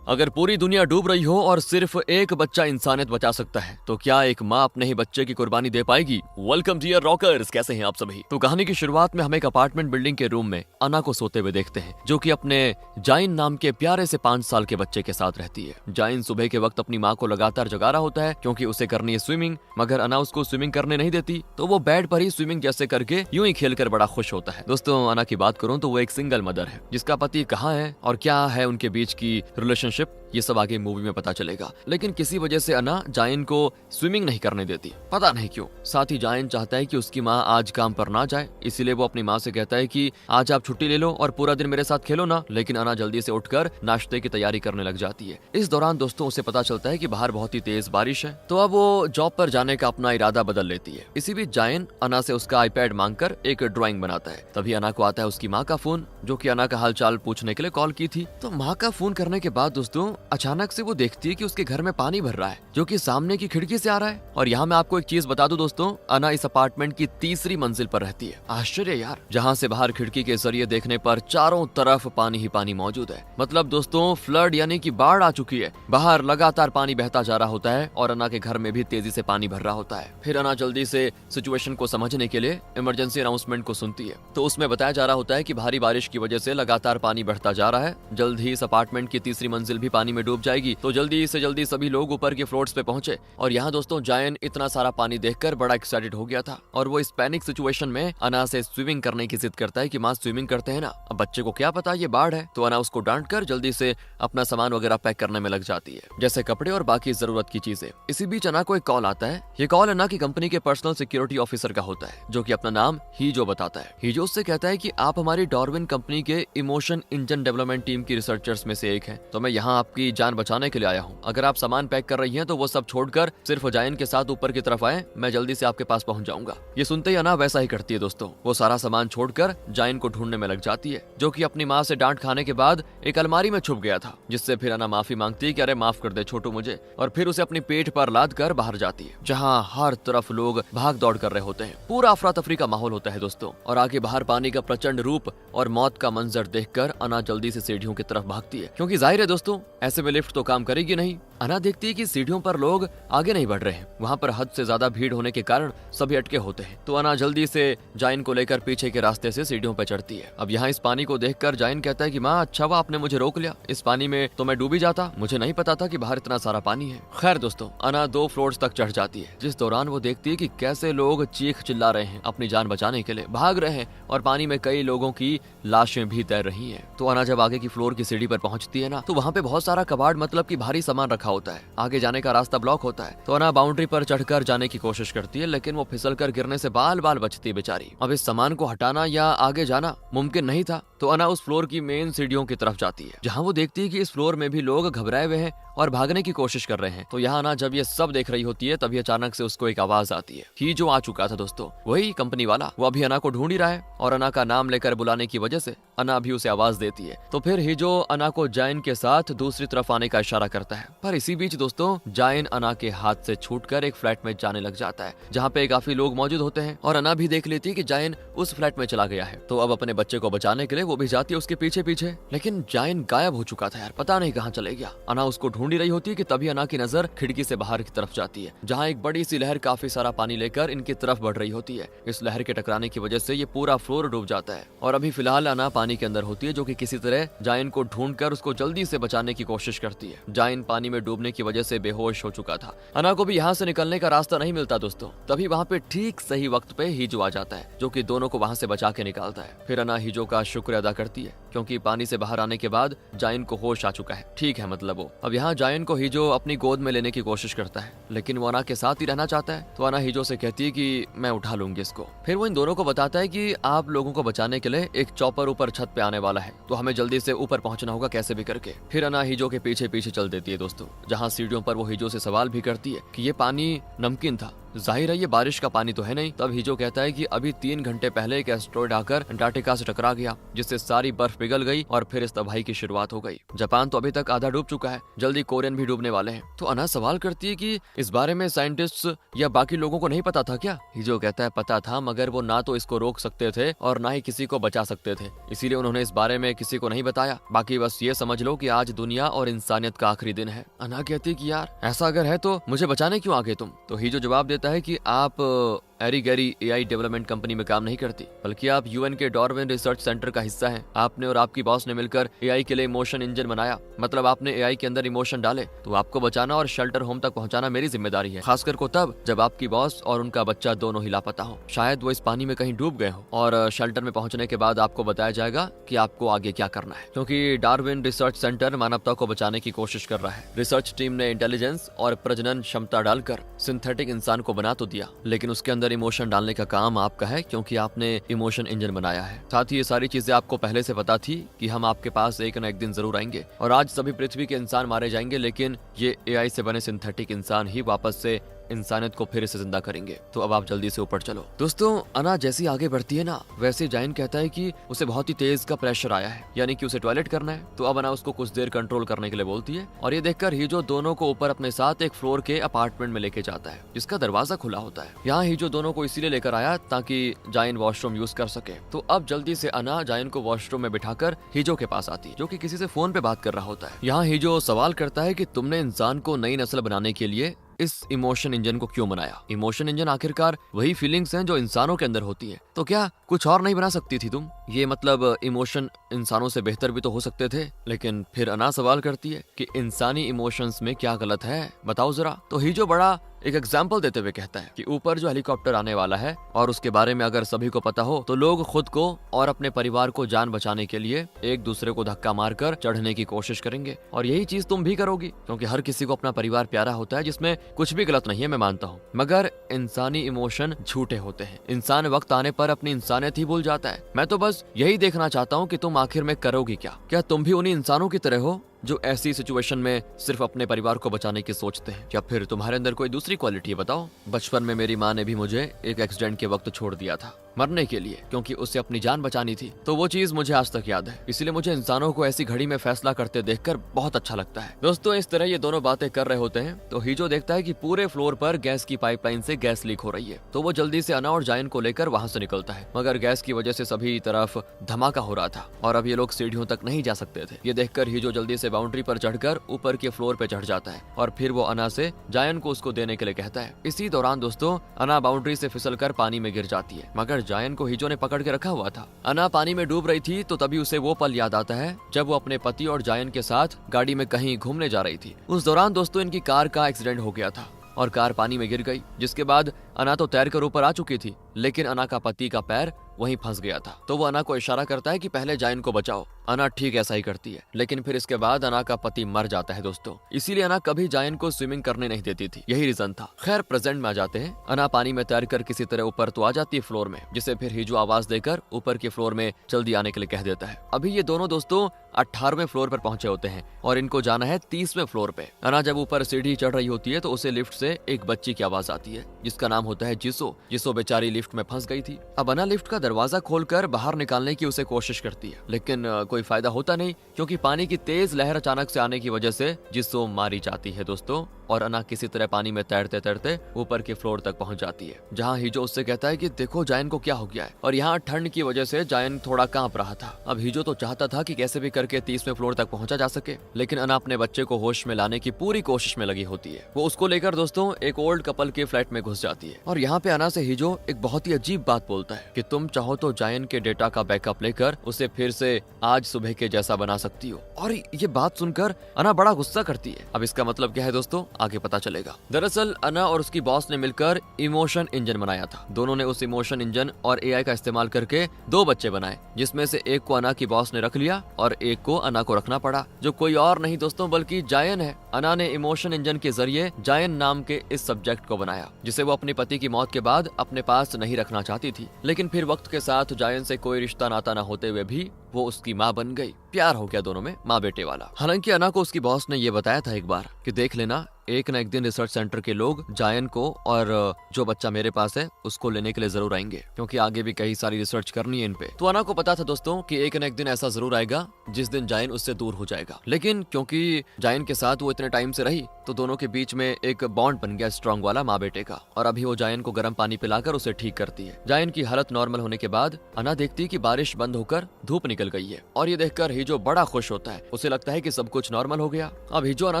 अगर पूरी दुनिया डूब रही हो और सिर्फ एक बच्चा इंसानियत बचा सकता है तो क्या एक माँ अपने ही बच्चे की कुर्बानी दे पाएगी? वेलकम डियर रॉकर्स, कैसे हैं आप सभी? तो कहानी की शुरुआत में हम एक अपार्टमेंट बिल्डिंग के रूम में अना को सोते हुए देखते हैं, जो कि अपने जाइन नाम के प्यारे से 5 साल के बच्चे के साथ रहती है। जाइन सुबह के वक्त अपनी माँ को लगातार जगा रहा होता है क्योंकि उसे करनी है स्विमिंग, मगर अना उसको स्विमिंग करने नहीं देती, तो वो बेड पर ही स्विमिंग जैसे करके यूं ही खेलकर बड़ा खुश होता है। दोस्तों, अना की बात करूं तो वो एक सिंगल मदर है जिसका पति कहाँ है और क्या है उनके बीच की रिलेशनशिप, ये सब आगे मूवी में पता चलेगा। लेकिन किसी वजह से अना जाइन को स्विमिंग नहीं करने देती, पता नहीं क्यों। साथ ही जाइन चाहता है कि उसकी माँ आज काम पर ना जाए, इसीलिए वो अपनी माँ से कहता है कि आज आप छुट्टी ले लो और पूरा दिन मेरे साथ खेलो ना। लेकिन अना जल्दी से उठकर नाश्ते की तैयारी करने लग जाती है। इस दौरान दोस्तों उसे पता चलता है कि बाहर बहुत ही तेज बारिश है, तो अब वो जॉब पर जाने का अपना इरादा बदल लेती है। इसी बीच जाइन अना से उसका आईपैड मांगकर एक ड्राइंग बनाता है। तभी अना को आता है उसकी माँ का फोन, जो कि अना का हालचाल पूछने के लिए कॉल की थी। तो माँ का फोन करने के बाद दोस्तों अचानक से वो देखती है कि उसके घर में पानी भर रहा है, जो कि सामने की खिड़की से आ रहा है। और यहाँ मैं आपको एक चीज बता दूं दोस्तों, अना इस अपार्टमेंट की 3री मंजिल पर रहती है। आश्चर्य यार, जहाँ से बाहर खिड़की के जरिए देखने पर चारों तरफ पानी ही पानी मौजूद है। मतलब दोस्तों फ्लड यानी कि बाढ़ आ चुकी है। बाहर लगातार पानी बहता जा रहा होता है और अना के घर में भी तेजी से पानी भर रहा होता है। फिर अना जल्दी से सिचुएशन को समझने के लिए इमरजेंसी अनाउंसमेंट को सुनती है। तो उसमें बताया जा रहा होता है कि भारी बारिश की वजह से लगातार पानी बढ़ता जा रहा है, जल्द ही इस अपार्टमेंट की 3री मंजिल भी पानी में डूब जाएगी। तो जल्दी से जल्दी सभी लोग ऊपर के फ्लोर्स पे पहुंचे। और यहाँ दोस्तों जायन इतना सारा पानी देखकर बड़ा एक्साइटेड हो गया था और वो इस पैनिक सिचुएशन में अना से स्विमिंग करने की जिद करता है कि माँ स्विमिंग करते हैं ना। अब बच्चे को क्या पता ये बाढ़ है, तो अना उसको डांट कर जल्दी से अपना सामान वगैरह पैक करने में लग जाती है, जैसे कपड़े और बाकी जरूरत की चीजें। इसी बीच अना को एक कॉल आता है। ये कॉल अना की कंपनी के पर्सनल सिक्योरिटी ऑफिसर का होता है, जो कि अपना नाम हीजो बताता है। हीजो उससे कहता है कि आप हमारी डॉर्विन कंपनी के इमोशन इंजन डेवलपमेंट टीम की रिसर्चर्स में से एक हैं, तो मैं यहाँ आपकी जान बचाने के लिए आया हूँ। अगर आप सामान पैक कर रही हैं तो वो सब छोड़कर सिर्फ जायन के साथ ऊपर की तरफ आए, मैं जल्दी से आपके पास पहुंच जाऊंगा। ये सुनते ही अना वैसा ही करती है दोस्तों। वो सारा सामान छोड़कर जायन को ढूंढने में लग जाती है, जो कि अपनी माँ से डांट खाने के बाद एक अलमारी में छुप गया था, जिससे फिर अना माफी मांगती है कि अरे माफ कर दे छोटू मुझे, और फिर उसे अपनी पेट पर लाद कर बाहर जाती है, जहाँ हर तरफ लोग भाग दौड़ कर रहे होते हैं। पूरा अफरा तफरी का माहौल होता है दोस्तों। और आगे बाहर पानी का प्रचंड रूप और मौत का मंजर देखकर अना जल्दी से सीढ़ियों की तरफ भागती है, क्योंकि जाहिर है दोस्तों ऐसे में लिफ्ट तो काम करेगी नहीं। अना देखती है कि सीढ़ियों पर लोग आगे नहीं बढ़ रहे हैं, वहाँ पर हद से ज्यादा भीड़ होने के कारण सभी अटके होते हैं। तो अना जल्दी से जाइन को लेकर पीछे के रास्ते से सीढ़ियों पर चढ़ती है। अब यहाँ इस पानी को देखकर जाइन कहता है कि माँ अच्छा हुआ आपने मुझे रोक लिया, इस पानी में तो मैं डूबी जाता, मुझे नहीं पता था कि बाहर इतना सारा पानी है। खैर दोस्तों अना 2 फ्लोर्स तक चढ़ जाती है, जिस दौरान वो देखती है कि कैसे लोग चीख चिल्ला रहे हैं, अपनी जान बचाने के लिए भाग रहे हैं और पानी में कई लोगों की लाशें भी तैर रही है। तो अना जब आगे की फ्लोर की सीढ़ी पर पहुंचती है ना, तो वहाँ पे बहुत सारा कबाड़ मतलब की भारी सामान रखा होता है। आगे जाने का रास्ता ब्लॉक होता है। तो अना बाउंड्री पर चढ़कर जाने की कोशिश करती है, लेकिन वो फिसल कर गिरने से बाल बाल बचती है बेचारी। अब इस सामान को हटाना या आगे जाना मुमकिन नहीं था। तो अना उस फ्लोर की मेन सीढ़ियों की तरफ जाती है, जहाँ वो देखती है कि इस फ्लोर में भी लोग घबराए हुए हैं और भागने की कोशिश कर रहे हैं। तो यहाँ अना जब ये सब देख रही होती है, तभी अचानक से उसको एक आवाज आती है। ही जो आ चुका था दोस्तों, वही कंपनी वाला, वो अभी अना को ढूंढ ही रहा है और अना का नाम लेकर बुलाने की वजह से अना भी उसे आवाज देती है। तो फिर ही जो अना को जाइन के साथ दूसरी तरफ आने का इशारा करता है। पर इसी बीच दोस्तों जाइन अना के हाथ से छूटकर एक फ्लैट में जाने लग जाता है, जहाँ पे काफी लोग मौजूद होते हैं। और अना भी देख लेती है कि जाइन उस फ्लैट में चला गया है। तो अब अपने बच्चे को बचाने के लिए वो भी जाती है उसके पीछे पीछे, लेकिन जाइन गायब हो चुका था यार, पता नहीं कहाँ चले गया। अना उसको ढूंढ ही रही होती है कि तभी अना की नजर खिड़की से बाहर की तरफ जाती है, जहाँ एक बड़ी सी लहर काफी सारा पानी लेकर इनकी तरफ बढ़ रही होती है। इस लहर के टकराने की वजह से ये पूरा फ्लोर डूब जाता है और अभी फिलहाल अना पानी के अंदर होती है, जो कि किसी तरह जाइन को ढूंढकर उसको जल्दी से बचाने की कोशिश करती है। जाइन पानी में डूबने की वजह से बेहोश हो चुका था। अना को भी यहाँ से निकलने का रास्ता नहीं मिलता दोस्तों। तभी वहाँ पे ठीक सही वक्त पे हीजो आ जाता है, जो कि दोनों को वहाँ से बचा के निकालता है। फिर अना हीजो का शुक्र अदा करती है, क्योंकि पानी से बाहर आने के बाद जाइन को होश आ चुका है। ठीक है मतलब वो अब यहाँ जाइन को हीजो अपनी गोद में लेने की कोशिश करता है, लेकिन वो अना के साथ ही रहना चाहता है। तो अना हीजो से कहती है कि मैं उठा लूंगी इसको। फिर वो इन दोनों को बताता है कि आप लोगों को बचाने के लिए एक चॉपर ऊपर छत पे आने वाला है, तो हमें जल्दी से ऊपर पहुंचना होगा कैसे भी करके। फिर अना हीजो के पीछे पीछे चल देती है दोस्तों, जहाँ सीढ़ियों पर वो हीजो से सवाल भी करती है कि ये पानी नमकीन था, जाहिर है ये बारिश का पानी तो है नहीं। तब हीजो कहता है कि अभी 3 घंटे पहले एक एस्ट्रॉइड आकर अंटार्कटिका से टकरा गया, जिससे सारी बर्फ पिघल गई और फिर इस तबाही की शुरुआत हो गई। जापान तो अभी तक आधा डूब चुका है, जल्दी कोरियन भी डूबने वाले हैं। तो अना सवाल करती है कि इस बारे में साइंटिस्ट या बाकी लोगों को नहीं पता था क्या? हीजो कहता है पता था, मगर वो ना तो इसको रोक सकते थे और ना ही किसी को बचा सकते थे, इसीलिए उन्होंने इस बारे में किसी को नहीं बताया। बाकी बस ये समझ लो कि आज दुनिया और इंसानियत का आखिरी दिन है। अना कहती कि यार ऐसा अगर है तो मुझे बचाने क्यों आ गए तुम? तो हीजो जवाब देता है कि आप एरी गैरी एआई डेवलपमेंट कंपनी में काम नहीं करती, बल्कि आप यूएन के डार्विन रिसर्च सेंटर का हिस्सा हैं। आपने और आपकी बॉस ने मिलकर एआई के लिए इमोशन इंजन बनाया, मतलब आपने एआई के अंदर इमोशन डाले। तो आपको बचाना और शेल्टर होम तक पहुंचाना मेरी जिम्मेदारी है, खासकर को तब जब आपकी बॉस और उनका बच्चा दोनों ही लापता हो। शायद वो इस पानी में कहीं डूब गए हो और शेल्टर में पहुंचने के बाद आपको बताया जाएगा कि आपको आगे क्या करना है, क्योंकि डार्विन रिसर्च सेंटर मानवता को बचाने की कोशिश कर रहा है। रिसर्च टीम ने इंटेलिजेंस और प्रजनन क्षमता डालकर सिंथेटिक इंसान को बना तो दिया, लेकिन उसके अंदर इमोशन डालने का काम आपका है, क्योंकि आपने इमोशन इंजन बनाया है। साथ ही ये सारी चीजें आपको पहले से पता थी कि हम आपके पास एक न एक दिन जरूर आएंगे और आज सभी पृथ्वी के इंसान मारे जाएंगे, लेकिन ये एआई से बने सिंथेटिक इंसान ही वापस से इंसानियत को फिर से जिंदा करेंगे। तो अब आप जल्दी से ऊपर चलो। दोस्तों अना जैसी आगे बढ़ती है ना, वैसे जायन कहता है कि उसे बहुत ही तेज का प्रेशर आया है, यानी कि उसे टॉयलेट करना है। तो अब अना उसको कुछ देर कंट्रोल करने के लिए बोलती है और ये देखकर हीजो दोनों को ऊपर अपने साथ एक फ्लोर के अपार्टमेंट में लेके जाता है, जिसका दरवाजा खुला होता है। यहाँ हीजो दोनों को इसीलिए लेकर आया ताकि जायन वॉशरूम यूज कर सके। तो अब जल्दी से अना जायन को वॉशरूम में बिठाकर हीजो के पास आती है, जो कि किसी से फोन पे बात कर रहा होता है। यहाँ हीजो सवाल करता है कि तुमने इंसान को नई नस्ल बनाने के लिए इस इमोशन इंजन को क्यों बनाया? इमोशन इंजन आखिरकार वही फीलिंग्स हैं जो इंसानों के अंदर होती है, तो क्या कुछ और नहीं बना सकती थी तुम? ये मतलब इमोशन इंसानों से बेहतर भी तो हो सकते थे। लेकिन फिर अना सवाल करती है कि इंसानी इमोशंस में क्या गलत है, बताओ जरा। तो हीजो बड़ा एक एग्जाम्पल देते हुए कहता है कि ऊपर जो हेलीकॉप्टर आने वाला है और उसके बारे में अगर सभी को पता हो तो लोग खुद को और अपने परिवार को जान बचाने के लिए एक दूसरे को धक्का मारकर चढ़ने की कोशिश करेंगे, और यही चीज तुम भी करोगी, क्योंकि हर किसी को अपना परिवार प्यारा होता है, जिसमें कुछ भी गलत नहीं है, मैं मानता हूँ। मगर इंसानी इमोशन झूठे होते हैं। इंसान वक्त आने पर अपनी इंसानियत ही भूल जाता है। मैं तो बस यही देखना चाहता हूँ कि तुम आखिर में करोगी क्या तुम भी उन्हीं इंसानों की तरह हो जो ऐसी सिचुएशन में सिर्फ अपने परिवार को बचाने की सोचते हैं, या फिर तुम्हारे अंदर कोई दूसरी क्वालिटी है, बताओ। बचपन में मेरी माँ ने भी मुझे एक एक्सीडेंट के वक्त छोड़ दिया था मरने के लिए, क्योंकि उसे अपनी जान बचानी थी। तो वो चीज मुझे आज तक याद है, इसलिए मुझे इंसानों को ऐसी घड़ी में फैसला करते देखकर बहुत अच्छा लगता है। दोस्तों इस तरह ये दोनों बातें कर रहे होते हैं तो हीजो देखता है कि पूरे फ्लोर पर गैस की पाइपलाइन से गैस लीक हो रही है। तो वो जल्दी से अना और जायन को लेकर वहां से निकलता है, मगर गैस की वजह से सभी तरफ धमाका हो रहा था और अब ये लोग सीढ़ियों तक नहीं जा सकते थे। ये देखकर हीजो जल्दी से बाउंड्री पर चढ़कर ऊपर के फ्लोर पे चढ़ जाता है और फिर वो अना से जायन को उसको देने के लिए कहता है। इसी दौरान दोस्तों अना बाउंड्री से फिसलकर पानी में गिर जाती है, मगर जायन को हीजो ने पकड़ के रखा हुआ था। अना पानी में डूब रही थी तो तभी उसे वो पल याद आता है जब वो अपने पति और जायन के साथ गाड़ी में कहीं घूमने जा रही थी। उस दौरान दोस्तों इनकी कार का एक्सीडेंट हो गया था और कार पानी में गिर गई, जिसके बाद अना तो तैरकर ऊपर आ चुकी थी, लेकिन अना का पति का पैर वहीं फंस गया था। तो वो अना को इशारा करता है कि पहले जायन को बचाओ। अना ठीक ऐसा ही करती है, लेकिन फिर इसके बाद अना का पति मर जाता है दोस्तों। इसीलिए अना कभी जायन को स्विमिंग करने नहीं देती थी, यही रीजन था। खैर प्रेजेंट में आ जाते हैं। अना पानी में तैरकर किसी तरह ऊपर तो आ जाती है फ्लोर में, जिसे फिर हीजो आवाज देकर ऊपर के फ्लोर में जल्दी आने के लिए कह देता है। अभी ये दोनों दोस्तों 18वें फ्लोर पर पहुंचे होते हैं और इनको जाना है 30वें फ्लोर पे। अना जब ऊपर सीढ़ी चढ़ रही होती है तो उसे लिफ्ट से एक बच्ची की आवाज आती है, जिसका नाम होता है जिसो। जिसो बेचारी लिफ्ट में फंस गई थी। अब अना लिफ्ट का दरवाजा खोलकर बाहर निकालने की उसे कोशिश करती है, लेकिन कोई फायदा होता नहीं, क्योंकि पानी की तेज लहर अचानक से आने की वजह से जिसो मारी जाती है दोस्तों, और अना किसी तरह पानी में तैरते तैरते ऊपर के फ्लोर तक पहुंच जाती है, जहां हीजो उससे कहता है कि देखो जायन को क्या हो गया है। और यहाँ ठंड की वजह से जायन थोड़ा कांप रहा था। अब हीजो तो चाहता था कि कैसे भी करके 30वें फ्लोर तक पहुंचा जा सके, लेकिन अना अपने बच्चे को होश में लाने की पूरी कोशिश में लगी होती है। वो उसको लेकर दोस्तों एक ओल्ड कपल के फ्लैट में घुस जाती है और यहाँ पे अना से हीजो एक बहुत ही अजीब बात बोलता है कि तुम चाहो तो जायन के डेटा का बैकअप लेकर उसे फिर से आज सुबह के जैसा बना सकती हो। और ये बात सुनकर अना बड़ा गुस्सा करती है। अब इसका मतलब क्या है दोस्तों, आगे पता चलेगा। दरअसल अना और उसकी बॉस ने मिलकर इमोशन इंजन बनाया था। दोनों ने उस इमोशन इंजन और एआई का इस्तेमाल करके 2 बच्चे बनाए, जिसमें से एक को अना की बॉस ने रख लिया और एक को अना को रखना पड़ा, जो कोई और नहीं दोस्तों बल्कि जायन है। अना ने इमोशन इंजन के जरिए जायन नाम के इस सब्जेक्ट को बनाया, जिसे वो अपने पति की मौत के बाद अपने पास नहीं रखना चाहती थी। लेकिन फिर वक्त के साथ जायन से कोई रिश्ता नाता न होते हुए भी वो उसकी माँ बन गई। प्यार हो गया दोनों में, माँ बेटे वाला। हालांकि अना को उसकी बॉस ने ये बताया था एक बार कि देख लेना, एक न एक दिन रिसर्च सेंटर के लोग जायन को और जो बच्चा मेरे पास है उसको लेने के लिए जरूर आएंगे, क्योंकि आगे भी कई सारी रिसर्च करनी है इन पे। तो अना को पता था दोस्तों कि एक न एक दिन ऐसा जरूर आएगा जिस दिन जायन उससे दूर हो जाएगा। लेकिन क्योंकि जायन के साथ वो इतने टाइम से रही तो दोनों के बीच में एक बॉन्ड बन गया स्ट्रॉन्ग वाला, माँ बेटे का। और अभी वो जायन को गर्म पानी पिलाकर उसे ठीक करती है। जायन की हालत नॉर्मल होने के बाद अना देखती है कि बारिश बंद होकर धूप निकल गई है, और ये देखकर हिजो बड़ा खुश होता है। उसे लगता है कि सब कुछ नॉर्मल हो गया। अब हिजो अना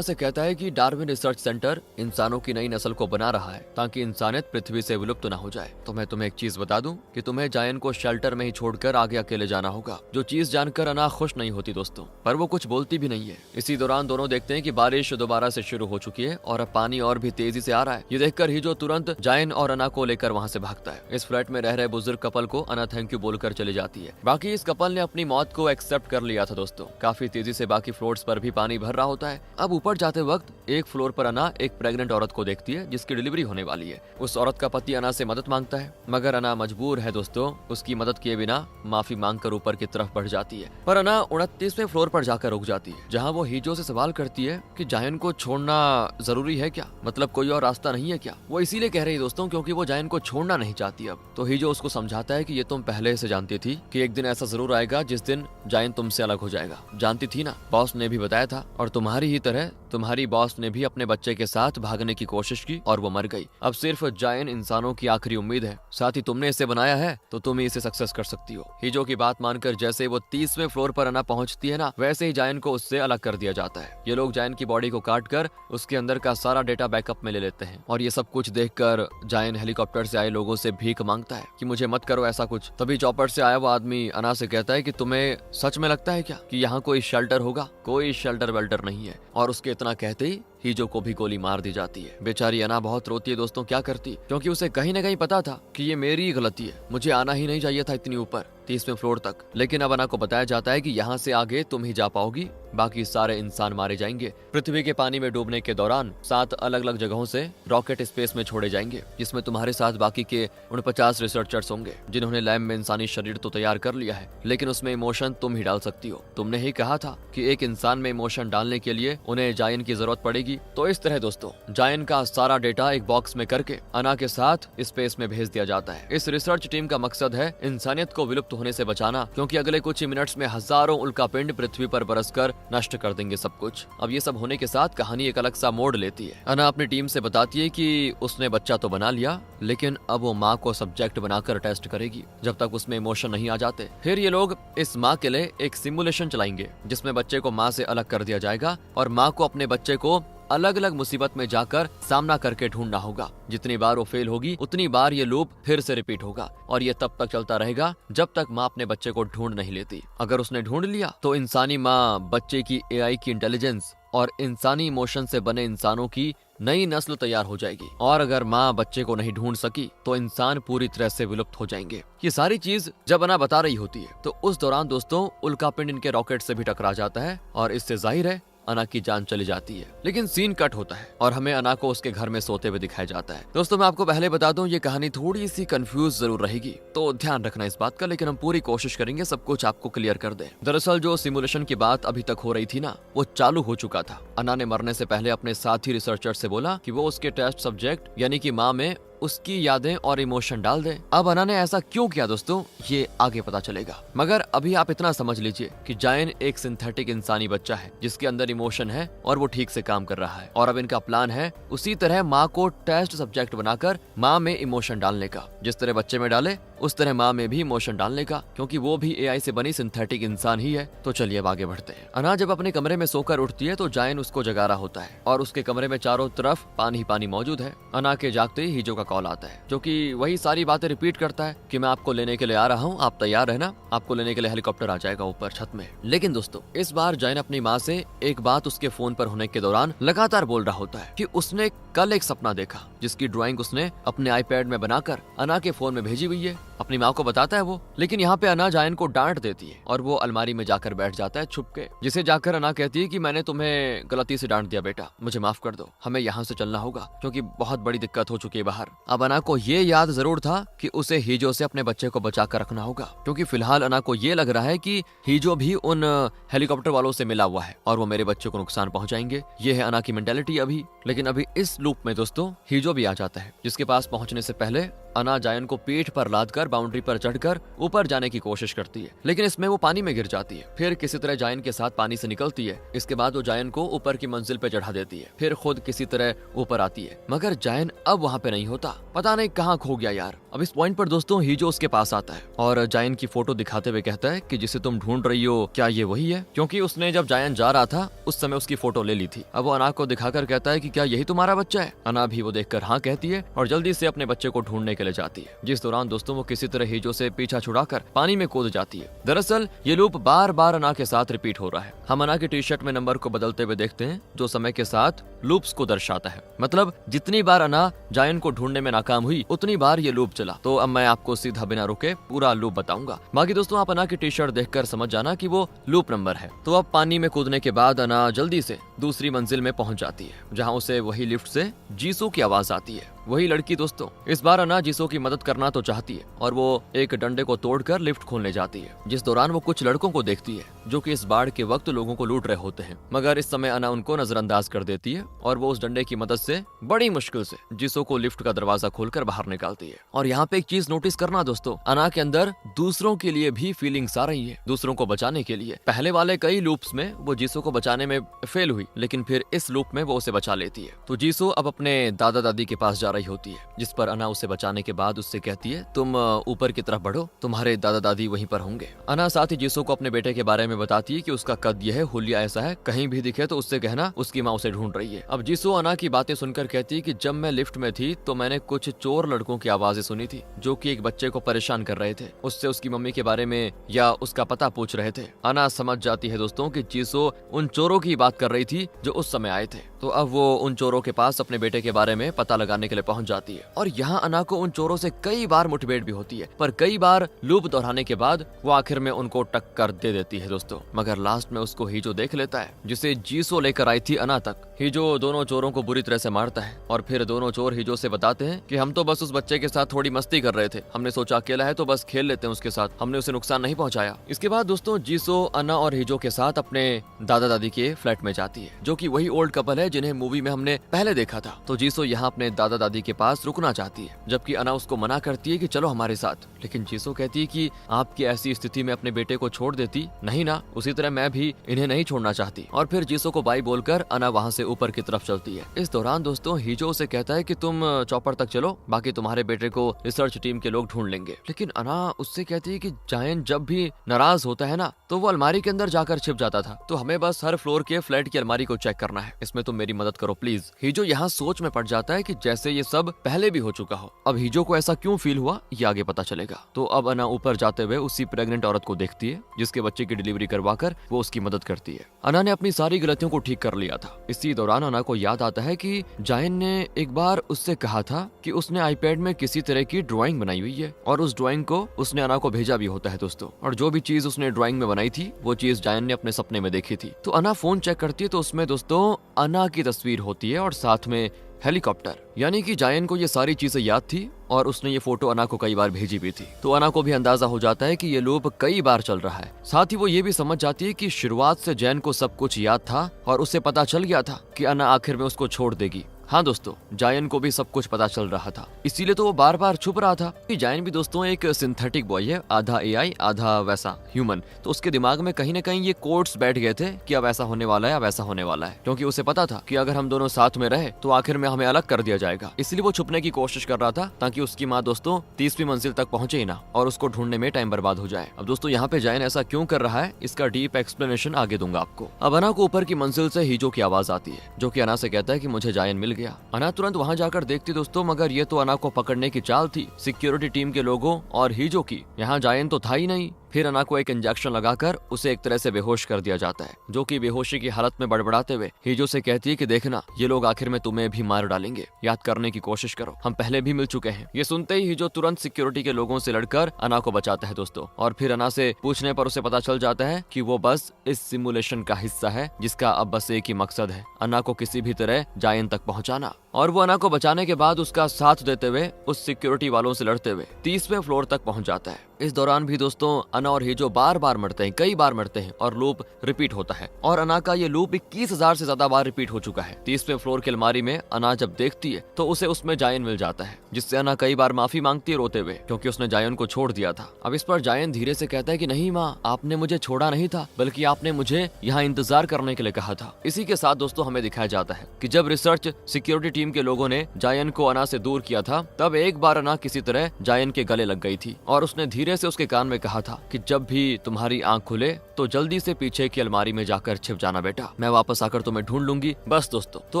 से कहता है कि डार्विन रिसर्च सेंटर इंसानों की नई नस्ल को बना रहा है ताकि इंसानियत पृथ्वी से विलुप्त न हो जाए। तो मैं तुम्हें एक चीज बता दूं कि तुम्हें जायन को शेल्टर में ही छोड़कर आगे अकेले जाना होगा। जो चीज जानकर अना खुश नहीं होती दोस्तों, पर वो कुछ बोलती भी नहीं है। इसी दौरान दोनों देखते हैं कि बारिश दोबारा से शुरू हो चुकी है और अब पानी और भी तेजी से आ रहा है। ये देखकर हिजो तुरंत जायन और अना को लेकर वहाँ से भागता है। इस फ्लैट में रह रहे बुजुर्ग कपल को अना थैंक यू बोलकर चली जाती है। बाकी इस कपल ने अपनी मौत को एक्सेप्ट कर लिया था दोस्तों। काफी तेजी से बाकी फ्लोर्स पर भी पानी भर रहा होता है। अब ऊपर जाते वक्त एक फ्लोर पर अना एक प्रेग्नेंट औरत को देखती है जिसकी डिलीवरी होने वाली है। उस औरत का पति अना से मदद मांगता है, मगर अना मजबूर है दोस्तों उसकी मदद किए बिना माफी मांगकर ऊपर की तरफ बढ़ जाती है। पर अना 29वें फ्लोर पर जाकर रुक जाती है, जहाँ वो हिजो से सवाल करती है कि जायन को छोड़ना जरूरी है क्या, मतलब कोई और रास्ता नहीं है क्या। वो इसीलिए कह रही है दोस्तों क्योंकि वो जायन को छोड़ना नहीं चाहती। अब तो हिजो उसको समझाता है कि ये तुम पहले से जानती थी कि एक दिन ऐसा जरूर आएगा जिस दिन जायन तुमसे अलग हो जाएगा। जानती थी ना, बॉस ने भी बताया था, और तुम्हारी ही तरह तुम्हारी बॉस ने भी अपने बच्चे के साथ भागने की कोशिश की और वो मर गई। अब सिर्फ जायन इंसानों की आखिरी उम्मीद है। साथ ही तुमने इसे बनाया है तो तुम ही इसे सक्सेस कर सकती हो। हिजो की बात मानकर जैसे वो 30वें फ्लोर पर अना पहुंचती है ना, वैसे ही जायन को उससे अलग कर दिया जाता है। ये लोग जायन की बॉडी को काट कर उसके अंदर का सारा डेटा बैकअप में ले लेते हैं। और ये सब कुछ देखकर जायन हेलीकॉप्टर से आए लोगों से भीख मांगता है कि मुझे मत करो ऐसा कुछ। तभी चॉपर से आया वो आदमी अना से कहता है कि तुम्हें सच में लगता है क्या कि यहाँ कोई शेल्टर होगा? कोई शेल्टर वेल्टर नहीं है। और उसके इतना कहते ही हिजो को भी गोली मार दी जाती है। बेचारी अना बहुत रोती है दोस्तों। क्या करती, क्योंकि उसे कहीं न कहीं पता था कि ये मेरी गलती है, मुझे आना ही नहीं चाहिए था इतनी ऊपर 30वें फ्लोर तक। लेकिन अब अना को बताया जाता है कि यहाँ से आगे तुम ही जा पाओगी, बाकी सारे इंसान मारे जाएंगे। पृथ्वी के पानी में डूबने के दौरान 7 अलग अलग जगहों से रॉकेट स्पेस में छोड़े जाएंगे, जिसमें तुम्हारे साथ बाकी के 49 रिसर्चर्स होंगे जिन्होंने लैब में इंसानी शरीर तो तैयार कर लिया है, लेकिन उसमें इमोशन तुम ही डाल सकती हो। तुमने ही कहा था कि एक इंसान में इमोशन डालने के लिए उन्हें जायन की जरूरत पड़ेगी। तो इस तरह दोस्तों जायन का सारा डेटा एक बॉक्स में करके अना के साथ स्पेस में भेज दिया जाता है। इस रिसर्च टीम का मकसद है इंसानियत को विलुप्त होने से बचाना, क्योंकि अगले कुछ ही मिनट्स में हजारों उल्कापिंड पृथ्वी पर बरसकर नष्ट कर देंगे सब कुछ। अब ये सब होने के साथ कहानी एक अलग सा मोड़ लेती है। अना अपनी टीम से बताती है कि उसने बच्चा तो बना लिया, लेकिन अब वो माँ को सब्जेक्ट बनाकर टेस्ट करेगी जब तक उसमें इमोशन नहीं आ जाते। फिर ये लोग इस माँ के लिए एक सिमुलेशन चलाएंगे जिसमें बच्चे को माँ से अलग कर दिया जाएगा और माँ को अपने बच्चे को अलग अलग मुसीबत में जाकर सामना करके ढूंढना होगा। जितनी बार वो फेल होगी उतनी बार ये लूप फिर से रिपीट होगा, और ये तब तक चलता रहेगा जब तक माँ अपने बच्चे को ढूंढ नहीं लेती। अगर उसने ढूंढ लिया तो इंसानी माँ बच्चे की AI की इंटेलिजेंस और इंसानी इमोशन से बने इंसानों की नई नस्ल तैयार हो जाएगी। और अगर माँ बच्चे को नहीं ढूंढ सकी तो इंसान पूरी तरह से विलुप्त हो जाएंगे। ये सारी चीज जब अना बता रही होती है तो उस दौरान दोस्तों उल्कापिंड इनके रॉकेट से भी टकरा जाता है, और इससे जाहिर है अना की जान चली जाती है। लेकिन सीन कट होता है और हमें अना को उसके घर में सोते हुए दिखाया जाता है। दोस्तों मैं आपको पहले बता दूं, ये कहानी थोड़ी सी कंफ्यूज जरूर रहेगी, तो ध्यान रखना इस बात का, लेकिन हम पूरी कोशिश करेंगे सब कुछ आपको क्लियर कर दें। दरअसल जो सिमुलेशन की बात अभी तक हो रही थी ना, वो चालू हो चुका था। अना ने मरने से पहले अपने साथी रिसर्चर से बोला कि वो उसके टेस्ट सब्जेक्ट यानी कि माँ में उसकी यादें और इमोशन डाल दे। अब अना ने ऐसा क्यों किया दोस्तों, ये आगे पता चलेगा, मगर अभी आप इतना समझ लीजिए कि जायन एक सिंथेटिक इंसानी बच्चा है जिसके अंदर इमोशन है और वो ठीक से काम कर रहा है। और अब इनका प्लान है उसी तरह माँ को टेस्ट सब्जेक्ट बनाकर माँ में इमोशन डालने का। जिस तरह बच्चे में डाले उस तरह माँ में भी इमोशन डालने का, क्योंकि वो भी AI से बनी सिंथेटिक इंसान ही है। तो चलिए अब आगे बढ़ते हैं। अना जब अपने कमरे में सोकर उठती है तो जायन उसको जगा रहा होता है और उसके कमरे में चारों तरफ पानी ही पानी मौजूद है। अना के जागते ही हिजो का कॉल आता है, जो कि वही सारी बातें रिपीट करता है कि मैं आपको लेने के लिए आ रहा हूँ, आप तैयार रहना, आपको लेने के लिए हेलीकॉप्टर आ जाएगा ऊपर छत में। लेकिन दोस्तों इस बार जायन अपनी माँ से एक बात उसके फोन पर होने के दौरान लगातार बोल रहा होता है कि उसने कल एक सपना देखा जिसकी ड्राइंग उसने अपने iPad में बनाकर अना के फोन में भेजी हुई है। अपनी माँ को बताता है वो। लेकिन यहाँ पे अना जायन को डांट देती है और वो अलमारी में जाकर बैठ जाता है छुप के, जिसे जाकर अना कहती है कि मैंने तुम्हें गलती से डांट दिया बेटा, मुझे माफ कर दो, हमें यहाँ से चलना होगा क्योंकि बहुत बड़ी दिक्कत हो चुकी है बाहर। अब अना को ये याद जरूर था कि उसे हीजो से अपने बच्चे को बचा कर रखना होगा, क्योंकि फिलहाल अना को ये लग रहा है कि हीजो भी उन हेलीकॉप्टर वालों से मिला हुआ है और वो मेरे बच्चे को नुकसान पहुंचाएंगे। ये है अना की मेंटेलिटी अभी। लेकिन अभी इस लूप में दोस्तों हीजो भी आ जाता है, जिसके पास पहुंचने से पहले अना जायन को पीठ पर लादकर बाउंड्री पर चढ़कर ऊपर जाने की कोशिश करती है, लेकिन इसमें वो पानी में गिर जाती है। फिर किसी तरह जायन के साथ पानी से निकलती है। इसके बाद वो जायन को ऊपर की मंजिल पे चढ़ा देती है, फिर खुद किसी तरह ऊपर आती है, मगर जायन अब वहाँ पे नहीं होता, पता नहीं कहाँ खो गया यार। अब इस पॉइंट पर दोस्तों हीजो उसके पास आता है और जायन की फोटो दिखाते हुए कहता है कि जिसे तुम ढूंढ रही हो क्या ये वही है, क्योंकि उसने जब जायन जा रहा था उस समय उसकी फोटो ले ली थी। अब वो अना को दिखाकर कहता है कि क्या यही तुम्हारा बच्चा है। अना भी वो देखकर हाँ कहती है और जल्दी से अपने बच्चे को ढूंढने के लिए जाती है। जिस दौरान दोस्तों वो किसी तरह हीजो से पीछा छुड़ाकर पानी में कूद जाती है। दरअसल ये लूप बार बार अना के साथ रिपीट हो रहा है। हम अना की टी शर्ट में नंबर को बदलते हुए देखते हैं, जो समय के साथ लूप्स को दर्शाता है। मतलब जितनी बार अना जायन को ढूंढने में नाकाम हुई उतनी बार ये लूप चला। तो अब मैं आपको सीधा बिना रुके पूरा लूप बताऊंगा। बाकी दोस्तों आप अना की टी शर्ट देखकर समझ जाना कि वो लूप नंबर है। तो अब पानी में कूदने के बाद अना जल्दी से दूसरी मंजिल में पहुंच जाती है, जहां उसे वही लिफ्ट से जीसू की आवाज आती है। वही लड़की दोस्तों। इस बार अना जीसू की मदद करना तो चाहती है और वो एक डंडे को तोड़कर लिफ्ट खोलने जाती है, जिस दौरान वो कुछ लड़कों को देखती है जो कि इस बाढ़ के वक्त लोगों को लूट रहे होते हैं। मगर इस समय अना उनको नजरअंदाज कर देती है और वो उस डंडे की मदद से बड़ी मुश्किल से जीसू को लिफ्ट का दरवाजा खोलकर बाहर निकालती है। और यहाँ पे एक चीज नोटिस करना दोस्तों, अना के अंदर दूसरों के लिए भी फीलिंग्स आ रही है, दूसरों को बचाने के लिए। पहले वाले कई लूप्स में वो जीसू को बचाने में फेल हुई, लेकिन फिर इस लूप में वो उसे बचा लेती है। तो जीसू अब अपने दादा दादी के पास जा रही होती है, जिस पर अना उसे बचाने के बाद उससे कहती है तुम ऊपर की तरफ बढ़ो, तुम्हारे दादा दादी वहीं पर होंगे। अना साथ ही जीसू को अपने बेटे के बारे में बताती है कि उसका कद यह है, हुलिया ऐसा है, कहीं भी दिखे तो उससे कहना उसकी माँ उसे ढूंढ रही है। अब जीसू अना की बातें सुनकर कहती है कि जब मैं लिफ्ट में थी तो मैंने कुछ चोर लड़कों की आवाजें सुनी थी जो कि एक बच्चे को परेशान कर रहे थे, उससे उसकी मम्मी के बारे में या उसका पता पूछ रहे थे। अना समझ जाती है दोस्तों कि जीसू उन चोरों की बात कर रही थी जो उस समय आए थे। तो अब वो उन चोरों के पास अपने बेटे के बारे में पता लगाने के लिए पहुंच जाती है और यहाँ अना को उन चोरों से कई बार मुठभेड़ भी होती है, पर कई बार लूप दोहराने के बाद वो आखिर में उनको टक्कर दे देती है दोस्तों। मगर लास्ट में उसको हीजो देख लेता है, जिसे जीसो लेकर आई थी अना तक। हीजो दोनों चोरों को बुरी तरह से मारता है और फिर दोनों चोर हीजो से बताते हैं कि हम तो बस उस बच्चे के साथ थोड़ी मस्ती कर रहे थे, हमने सोचा अकेला है तो बस खेल लेते हैं उसके साथ, हमने उसे नुकसान नहीं पहुंचाया। इसके बाद दोस्तों जीसो अना और हीजो के साथ अपने दादा दादी के फ्लैट में जाती है, जो कि वही ओल्ड कपल है जिन्हें मूवी में हमने पहले देखा था। तो जीसो यहाँ अपने दादा दादी के पास रुकना चाहती है, जबकि अना उसको मना करती है कि चलो हमारे साथ। लेकिन जीसो कहती है कि आपकी ऐसी स्थिति में अपने बेटे को छोड़ देती नहीं ना, उसी तरह मैं भी इन्हें नहीं छोड़ना चाहती। और फिर जीसो को बाय बोलकर अना वहाँ से ऊपर की तरफ चलती है। इस दौरान दोस्तों हीजो उसे कहता है कि तुम चौपर तक चलो, बाकी तुम्हारे बेटे को रिसर्च टीम के लोग ढूंढ लेंगे। लेकिन अना उससे कहती है कि जायन जब भी नाराज होता है ना तो वो अलमारी के अंदर जाकर छिप जाता था, तो हमें बस हर फ्लोर के फ्लैट की अलमारी को चेक करना है, इसमें तुम मेरी मदद करो प्लीज। हीजो यहाँ सोच में पड़ जाता है कि जैसे ये सब पहले भी हो चुका हो। अब हीजो को ऐसा क्यों फील हुआ ये आगे पता चलेगा। तो अब अना ऊपर जाते हुए उसी प्रेग्नेंट औरत को देखती है जिसके बच्चे की डिलीवरी करवाकर वो उसकी मदद करती है। अना ने अपनी सारी गलतियों को ठीक कर लिया था। इसी दौरान अना को याद आता है कि जायन ने एक बार उससे कहा था कि उसने आईपैड में किसी तरह की ड्राइंग बनाई हुई है और उस ड्राइंग को उसने अना को भेजा भी होता है दोस्तों। और जो भी चीज उसने ड्राइंग में बनाई थी वो चीज जायन ने अपने सपने में देखी थी। तो अना फोन चेक करती है तो उसमें दोस्तों अना की तस्वीर होती है और साथ में हेलीकॉप्टर, यानी कि जायन को ये सारी चीजें याद थी और उसने ये फोटो अना को कई बार भेजी भी थी। तो अना को भी अंदाजा हो जाता है कि ये लूप कई बार चल रहा है। साथ ही वो ये भी समझ जाती है कि शुरुआत से जैन को सब कुछ याद था और उसे पता चल गया था कि अना आखिर में उसको छोड़ देगी। हाँ दोस्तों, जायन को भी सब कुछ पता चल रहा था, इसीलिए तो वो बार बार छुप रहा था। जायन भी दोस्तों एक सिंथेटिक बॉय है, आधा एआई आधा वैसा ह्यूमन। तो उसके दिमाग में कहीं न कहीं ये कोड्स बैठ गए थे कि अब ऐसा होने वाला है, अब ऐसा होने वाला है, क्योंकि उसे पता था कि अगर हम दोनों साथ में रहे तो आखिर में हमें अलग कर दिया जाएगा। इसलिए वो छुपने की कोशिश कर रहा था ताकि उसकी माँ दोस्तों 30वीं मंजिल तक पहुंचे ही ना और उसको ढूंढने में टाइम बर्बाद हो जाए। अब दोस्तों यहाँ पे जायन ऐसा क्यों कर रहा है इसका डीप एक्सप्लेनेशन आगे दूंगा आपको। अब अना को ऊपर की मंजिल से हीजो की आवाज आती है, जो कि अना से कहता है कि मुझे जायन मिल गया। अना तुरंत वहां जाकर देखती दोस्तों, मगर ये तो अना को पकड़ने की चाल थी सिक्योरिटी टीम के लोगों और हीजो की। यहाँ जायन तो था ही नहीं। फिर अना को एक इंजेक्शन लगाकर उसे एक तरह से बेहोश कर दिया जाता है, जो कि बेहोशी की हालत में बड़बड़ाते हुए हीजो से कहती है कि देखना, ये लोग आखिर में तुम्हें भी मार डालेंगे, याद करने की कोशिश करो, हम पहले भी मिल चुके हैं। ये सुनते ही हीजो तुरंत सिक्योरिटी के लोगों से लड़कर अना को बचाता है दोस्तों। और फिर अना से पूछने पर उसे पता चल जाता है कि वो बस इस सिमुलेशन का हिस्सा है, जिसका अब बस एक ही मकसद है, अना को किसी भी तरह जायन तक पहुंचाना। और वो अना को बचाने के बाद उसका साथ देते हुए उस सिक्योरिटी वालों से लड़ते हुए 30वें फ्लोर तक पहुंच जाता है। इस दौरान भी दोस्तों अना और हीजो बार बार मरते हैं, कई बार मरते हैं और लूप रिपीट होता है। और अना का ये लूप 21,000 से ज्यादा बार रिपीट हो चुका है। 30वें फ्लोर की अलमारी में अना जब देखती है तो उसे उसमें जायन मिल जाता है, जिससे अना कई बार माफी मांगती है रोते हुए, क्योंकि उसने जायन को छोड़ दिया था। अब इस पर जायन धीरे से कहता है कि नहीं माँ, आपने मुझे छोड़ा नहीं था, बल्कि आपने मुझे यहाँ इंतजार करने के लिए कहा था। इसी के साथ दोस्तों हमें दिखाया जाता है कि जब रिसर्च सिक्योरिटी टीम के लोगों ने जायन को अना से दूर किया था, तब एक बार अना किसी तरह जायन के गले लग गई थी और उसने धीरे से उसके कान में कहा था कि जब भी तुम्हारी आंख खुले तो जल्दी से पीछे की अलमारी में जाकर छिप जाना बेटा, मैं वापस आकर तुम्हें ढूंढ लूंगी। बस दोस्तों, तो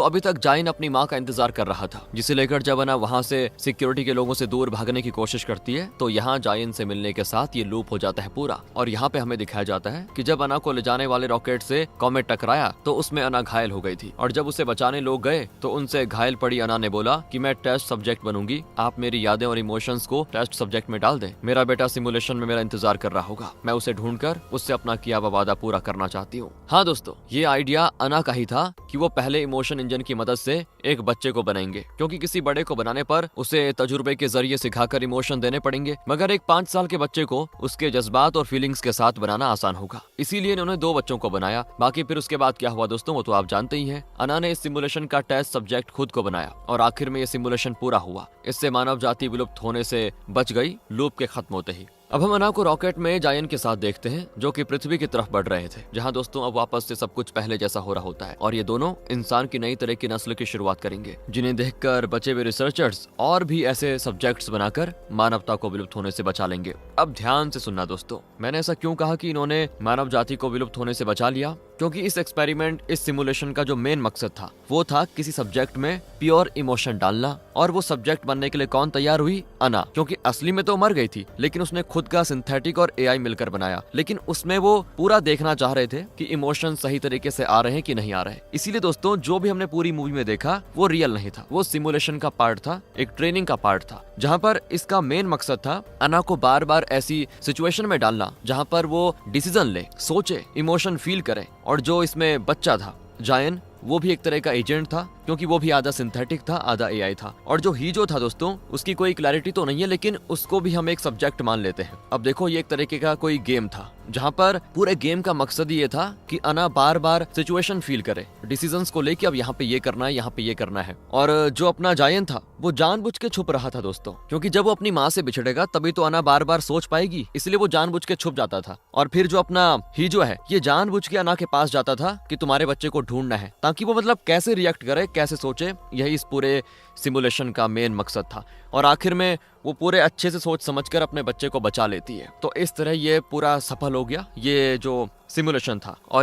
अभी तक जायन अपनी माँ का इंतजार कर रहा था, जिसे लेकर जब अना वहाँ से सिक्योरिटी के लोगों से दूर भागने की कोशिश करती है तो यहाँ जायन से मिलने के साथ ये लूप हो जाता है पूरा। और यहाँ पे हमें दिखाया जाता है कि जब अना को ले जाने वाले रॉकेट से कॉमेट टकराया तो उसमें अना घायल हो गई थी, और जब उसे बचाने लोग गए तो उनसे घायल पड़ी अना ने बोला कि मैं टेस्ट सब्जेक्ट बनूंगी, आप मेरी यादें और इमोशंस को टेस्ट सब्जेक्ट में डाल दें, मेरा बेटा सिमुलेशन में मेरा इंतजार कर रहा होगा, मैं उसे ढूंढकर उससे अपना किया हुआ वादा पूरा करना चाहती हूँ। हाँ दोस्तों, ये आइडिया अना का ही था कि वो पहले इमोशन इंजन की मदद से एक बच्चे को बनाएंगे, क्योंकि किसी बड़े को बनाने पर उसे तजुर्बे के जरिए सिखाकर इमोशन देने पड़ेंगे, मगर एक 5 साल के बच्चे को उसके जज्बात और फीलिंग्स के साथ बनाना आसान होगा। इसीलिए इन्होंने 2 बच्चों को बनाया। बाकी फिर उसके बाद क्या हुआ दोस्तों, वो तो आप जानते ही हैं। अना ने इस सिमुलेशन का टेस्ट सब्जेक्ट खुद को बनाया और आखिर में ये सिमुलेशन पूरा हुआ। इससे मानव जाति विलुप्त होने से बच गई लूप के खत्म होते ही। अब हम अना को रॉकेट में जायन के साथ देखते हैं, जो कि पृथ्वी की तरफ बढ़ रहे थे, जहां दोस्तों अब वापस से सब कुछ पहले जैसा हो रहा होता है। और ये दोनों इंसान की नई तरह की नस्ल की शुरुआत करेंगे, जिन्हें देखकर बचे हुए रिसर्चर्स और भी ऐसे सब्जेक्ट्स बनाकर मानवता को विलुप्त होने से बचा लेंगे। अब ध्यान से सुनना दोस्तों, मैंने ऐसा क्यों कहा कि इन्होंने मानव जाति को विलुप्त होने से बचा लिया, क्योंकि इस एक्सपेरिमेंट, इस सिमुलेशन का जो मेन मकसद था वो था किसी सब्जेक्ट में प्योर इमोशन डालना। और वो सब्जेक्ट बनने के लिए कौन तैयार हुई? अना, क्योंकि असली में तो मर गई थी, लेकिन उसने खुद का सिंथेटिक और एआई मिलकर बनाया। लेकिन उसमें वो पूरा देखना चाह रहे थे कि इमोशन सही तरीके से आ रहे हैं कि नहीं आ रहे हैं। इसीलिए दोस्तों, जो भी हमने पूरी मूवी में देखा वो रियल नहीं था, वो सिमुलेशन का पार्ट था, एक ट्रेनिंग का पार्ट था, जहाँ पर इसका मेन मकसद था अना को बार बार ऐसी सिचुएशन में डालना जहाँ पर वो डिसीजन ले, सोचे, इमोशन फील करे। और जो इसमें बच्चा था जायन, वो भी एक तरह का एजेंट था, क्योंकि वो भी आधा सिंथेटिक था, आधा एआई था। और जो हीजो था दोस्तों, उसकी कोई क्लैरिटी तो नहीं है, लेकिन उसको भी हम एक सब्जेक्ट मान लेते हैं। अब देखो, ये एक तरीके का कोई गेम था, जहाँ पर पूरे गेम का मकसद ये था कि अना बार बार सिचुएशन फील करे, डिसीजंस को लेके अब यहाँ पे ये करना है, यहाँ पे ये करना है। और जो अपना जायन था वो जानबूझ के छुप रहा था दोस्तों, क्योंकि जब वो अपनी माँ से बिछड़ेगा तभी तो अना बार बार सोच पाएगी, इसलिए वो जानबूझ के छुप जाता था। और फिर जो अपना हीजो है, ये जानबूझ के अना के पास जाता था कि तुम्हारे बच्चे को ढूंढना है, ताकि वो मतलब कैसे रिएक्ट करे, कैसे सोचे। यही इस पूरे सिमुलेशन का मेन मकसद था। और आखिर में वो पूरे अच्छे से सोच समझकर अपने बच्चे को बचा लेती है। तो इस तरह ये पूरा सफल हो गया, ये जो सिमुलेशन था। और